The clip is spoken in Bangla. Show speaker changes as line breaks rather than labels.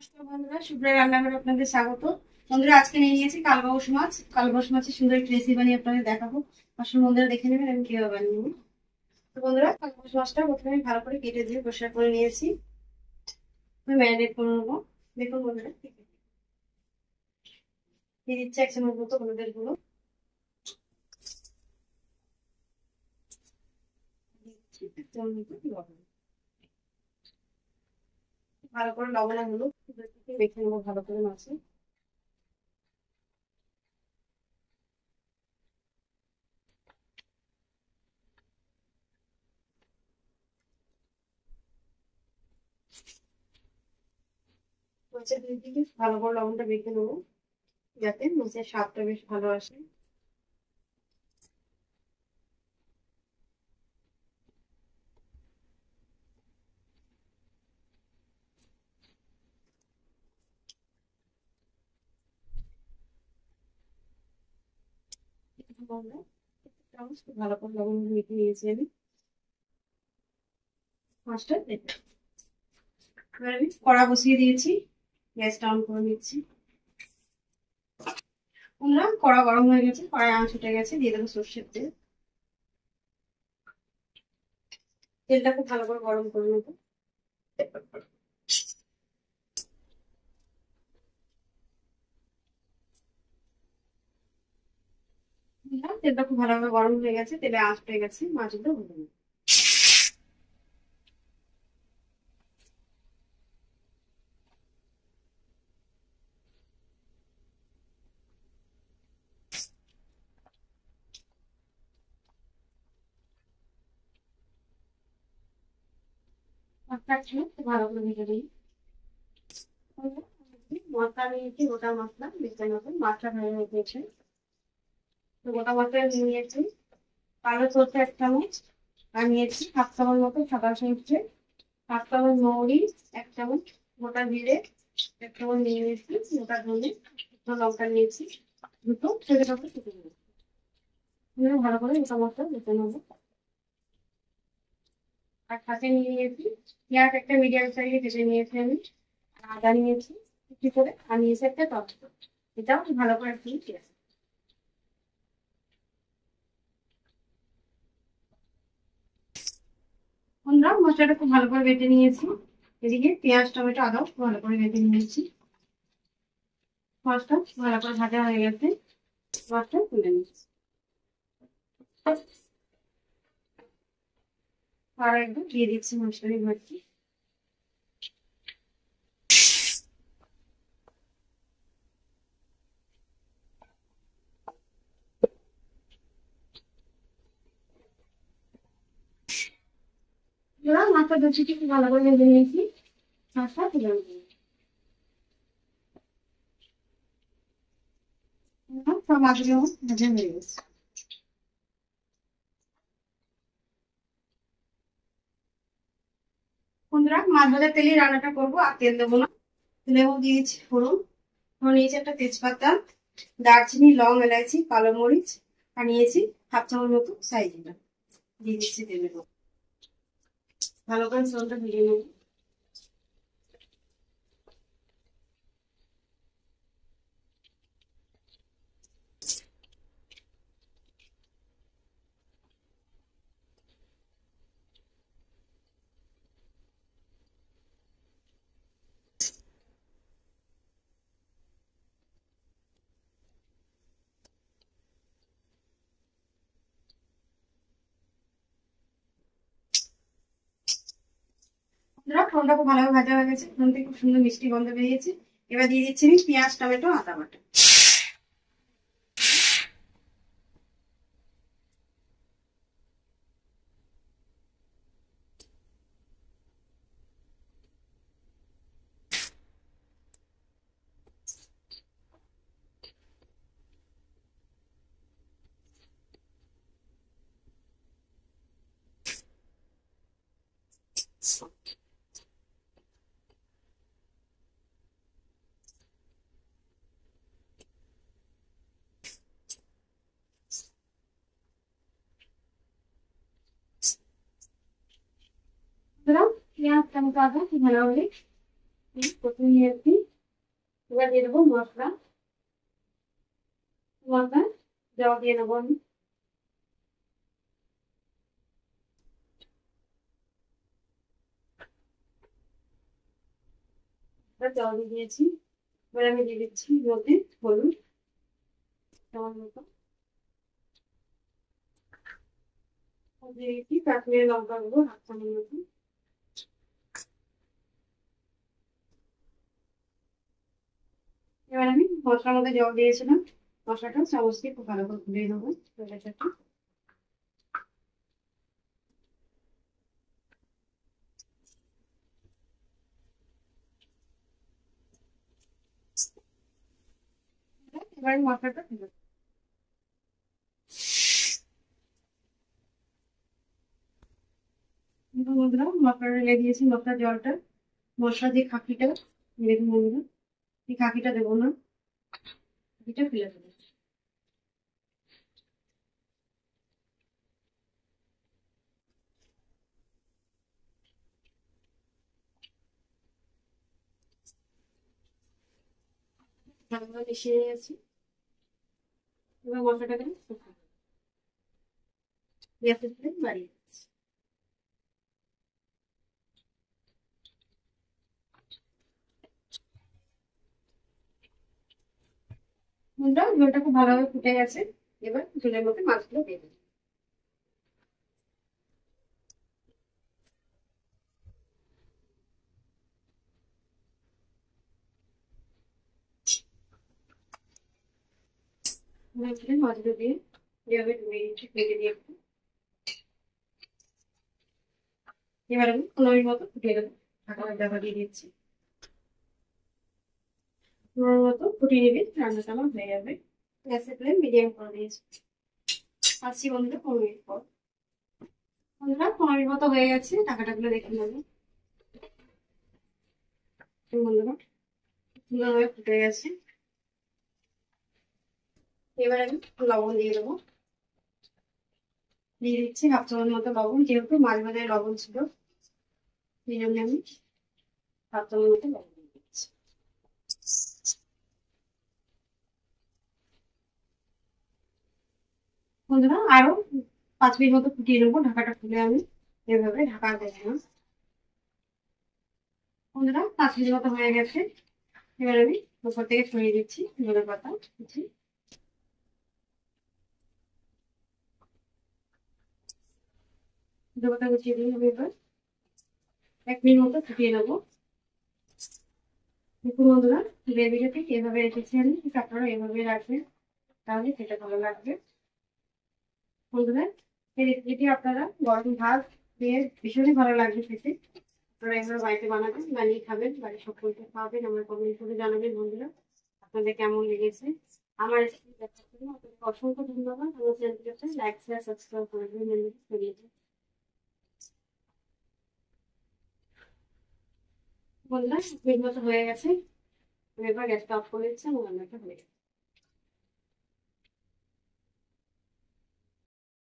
নমস্কার বন্ধুরা, শুভ্রা রান্নাঘরে আপনাদের স্বাগত। বন্ধুরা, আজকে নিয়ে নিয়েছি কালবাউস মাছ। কালবাউস মাছের সুন্দর একটি রেসিপি বানিয়ে আপনাদের দেখাবো। আসলে বন্ধুরা দেখে নেবেন আমি কিভাবে বানিয়ে নেব। তো বন্ধুরা, কালবাউস মাছটা প্রথমে আমি ভালো করে কেটে দিয়ে পরিষ্কার করে নিয়েছি। আমি ম্যারিনেট করে নেবো। দেখুন বন্ধুরা, দিয়ে দিচ্ছি 1 চামচ মতো হলুদের গুঁড়ো, দিচ্ছি 1 চামচ মতো লবণ। ভালো করে লবণ আর হলুদ মেখে নেবো ভালো করে মাছে। মাছের দুই দিকে ভালো করে লবণটা মেখে নেবো, যাতে মাছের স্বাদটা বেশ ভালো আসে। ভালো করে লবণ মেখে নিয়েছি আমি মাছটা। দেখে এবার আমি কড়া বসিয়ে দিয়েছি, গ্যাসটা অন করে নিচ্ছি। বন্ধুরা, কড়া গরম হয়ে গেছে, কড়াই আঁচ উঠে গেছে, দিয়ে দেবো সর্ষের তেল। তেলটা খুব ভালো করে গরম করে নেবো। তেলটা খুব ভালোভাবে গরম হয়ে গেছে, তেলে আঁচ উঠে গেছে, মাছগুলো ভেজে নেবো। মাছটা খুব ভালো করে ভেজে নিই। মশলা নিয়েছি, গোটা মশলা বেশি মতন মাছটা ভেজে নিয়েছি। তো গোটা মশলা নিয়ে নিয়েছি কালো সরষে 1 চামচ, আর নিয়েছি 1/2 চামচ মতো সাদা সরষে, 1/2 চামচ মৌরি, 1 চামচ গোটা জিরে, 1 চামচ নিয়ে নিয়েছি গোটা ধনে, শুকনো লঙ্কা নিয়েছি দুটো, ছেড়ে দেবো কেটে নেবো। ভালো করে গোটা মশলা বেটে নেবো। আর সাথে নিয়ে নিয়েছি পেঁয়াজ একটা মিডিয়াম সাইজে কেটে নিয়েছি আমি, আদা নিয়েছি একটু করে, আর নিয়েছি একটা টমেটো। এটাও ভালো করে একটু পেঁয়াজ। বন্ধুরা, মশলাটা খুব ভালো করে বেটে নিয়েছি। এদিকে পেঁয়াজ টমেটো আদাও ভালো করে বেটে নিয়েছি। মাছটা ভালো করে ভাজা হয়ে গেছে, মাছটা তুলে নিচ্ছি। আর একদম দিয়ে দিচ্ছি মশলারি ভর্তি। মাছটা দু চিটি খুব ভালো করে ভেজে নিয়েছি, মাছটা তুলে নিচ্ছি। সব মাছগুলো ভাজা হয়ে গেছে। বন্ধুরা, মাছ ভাজার তেলেই রান্নাটা করবো, আর তেল দেবো না। তেলে দিয়ে দিচ্ছি ফোড়ন। নিয়েছি একটা তেজপাতা, দারচিনি, লং, এলাচি, কালো মরিচ, আর নিয়েছি 1/2 চামচ মতো সাই জিরা। দিয়ে দিচ্ছি তেলের মধ্যে, ভালো করে ফোড়নটা ভেজে নেব। ফোড়নটা খুব ভালোভাবে ভাজা হয়ে গেছে, ফোড়ন থেকে খুব সুন্দর মিষ্টি গন্ধ বেরিয়েছে। এবার দিয়ে দিচ্ছি আমি পেঁয়াজ টমেটো আদা বাটা। পেঁয়াজ টমেটো আদা খুব ভালোভাবে প্রথমে নিয়েছি। এবার দিয়ে দেবো মশলা। মশলা জল দিয়ে নেবো আমি। জল দিয়ে দিয়েছি। এবার আমি দিয়ে দিচ্ছি মধ্যে হলুদ আমার মতো দিয়ে দিচ্ছি। কাশ্মীরি লঙ্কা গুঁড়ো হাফ চামচ মতো। এবার আমি মশলার মধ্যে জল দিয়েছিলাম, মশলাটা চামচ দিয়ে খুব ভালো করে গুলিয়ে নেবো। এবার মশলাটা দিলাম। বন্ধুরা মশলা ঢেলে দিয়েছি, মশলার জলটা, মশলা দিয়ে খাকিটা দেখুন বন্ধুরা, এই খাকিটা দেবো না, খাকিটা ফেলে দেবো। ভালোভাবে মিশিয়ে নিয়েছি। এবার মশলাটাকে গ্যাসের ফ্লেম বাড়িয়ে দিচ্ছি। বন্ধুরা ঝোলটা খুব ভালোভাবে ফুটে গেছে। এবার ঝোলের মধ্যে মাছগুলো দিয়ে দেবো। মাছগুলো দিয়ে এভাবে ডুবিয়ে দিচ্ছি প্লেটে দিয়ে। এবার আমি 15 মিনিট মতো ফুটিয়ে দেবো। ঢাকা দিয়ে দিচ্ছি। 15 মিনিট মতো ফুটিয়ে নিবি, রান্নাটা আমার হয়ে যাবে। গ্যাসের ফ্লেম মিডিয়াম করে দিয়েছি। আসছি বন্ধুরা 15 মিনিট পর। বন্ধুরা 15 মিনিট মতো হয়ে গেছে, টাকাটাগুলো দেখে নেবো। বন্ধুরা সুন্দরভাবে ফুটে গেছে। এবার আমি লবণ দিয়ে দেবো। দিয়ে দিচ্ছি হাফ চামচ মতো লবণ, যেহেতু মাছ ভাজায় লবণ ছিল সেই জন্য আমি হাফ চামচ মতো লবণ দিয়ে দিচ্ছি। বন্ধুরা আরো 5 মিনিট মতো ফুটিয়ে নেবো, ঢাকাটা খুলে আমি এভাবে ঢাকা দেবো না। বন্ধুরা 5 মিনিট মতো হয়ে গেছে। এবার আমি উপর থেকে ছড়িয়ে দিচ্ছি ধনে পাতা কুচি। ধনে পাতা কুচিয়ে দিয়ে আমি এবার 1 মিনিট মতো ফুটিয়ে নেবো। দেখুন বন্ধুরা গ্রেভিটা ঠিক এভাবে রেখেছি আমি, আপনারা এভাবে রাখবেন, তাহলে খেতে ভালো লাগবে। বন্ধুরা এই রেসিপিটি আপনারা গরম ভাত দিয়ে ভীষণই ভালো লাগবে খেতে। আপনারা এভাবে বাড়িতে বানাবেন, বানিয়ে খাবেন, বাড়ির সকলকে খাওয়াবেন। আমার কমেন্ট করে জানাবেন বন্ধুরা আপনাদের কেমন লেগেছে। আমার রেসিপি দেখার জন্য আপনাদের অসংখ্য ধন্যবাদ। আমার চ্যানেলটিতে লাইক শেয়ার সাবস্ক্রাইব করে দেবেন। বন্ধুরা মতো হয়ে গেছে। এবার গ্যাসটা অফ করে দিচ্ছি, আমার রান্নাটা হয়ে গেছে।